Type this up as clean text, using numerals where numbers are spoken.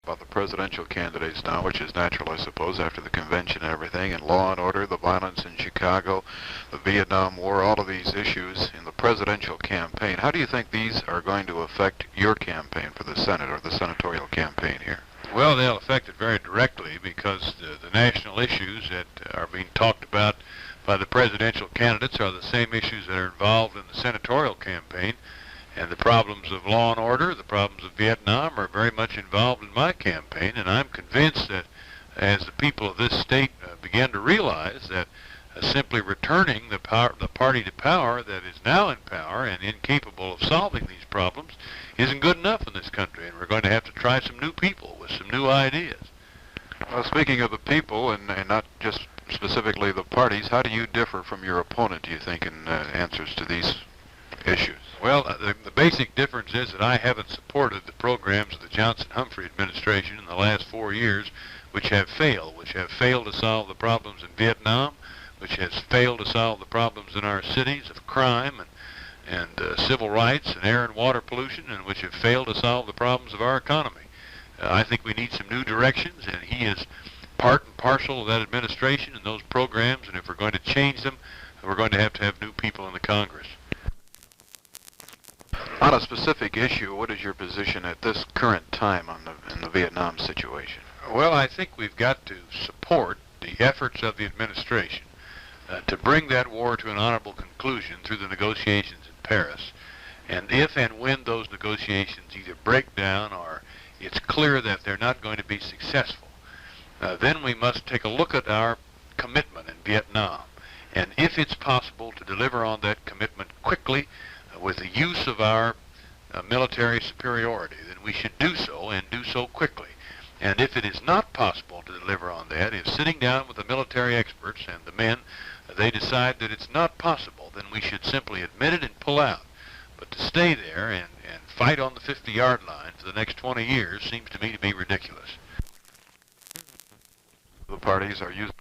About the presidential candidates now, which is natural, I suppose, after the convention and everything, and law and order, the violence in Chicago, the Vietnam War, all of these issues in the presidential campaign. How do you think these are going to affect your campaign for the Senate or the senatorial campaign here? Well, they'll affect it very directly because the national issues that are being talked about by the presidential candidates are the same issues that are involved in the senatorial campaign. And the problems of law and order, the problems of Vietnam are very much involved in my campaign, and I'm convinced that as the people of this state begin to realize that simply returning the party to power that is now in power and incapable of solving these problems isn't good enough in this country, and we're going to have to try some new people with some new ideas. Well, speaking of the people and not just specifically the parties, how do you differ from your opponent, do you think, in answers to these issues? Well, the basic difference is that I haven't supported the programs of the Johnson-Humphrey administration in the last 4 years, which have failed to solve the problems in Vietnam, which has failed to solve the problems in our cities of crime and civil rights and air and water pollution, and which have failed to solve the problems of our economy. I think we need some new directions, and he is part and parcel of that administration and those programs, and if we're going to change them, we're going to have new people in the Congress. On a specific issue, what is your position at this current time in the Vietnam situation? Well, I think we've got to support the efforts of the administration to bring that war to an honorable conclusion through the negotiations in Paris. And if and when those negotiations either break down or it's clear that they're not going to be successful, then we must take a look at our commitment in Vietnam. And if it's possible to deliver on that commitment quickly, with the use of our military superiority, then we should do so and do so quickly. And if it is not possible to deliver on that, if sitting down with the military experts and the men, they decide that it's not possible, then we should simply admit it and pull out. But to stay there and fight on the 50-yard line for the next 20 years seems to me to be ridiculous. The parties are using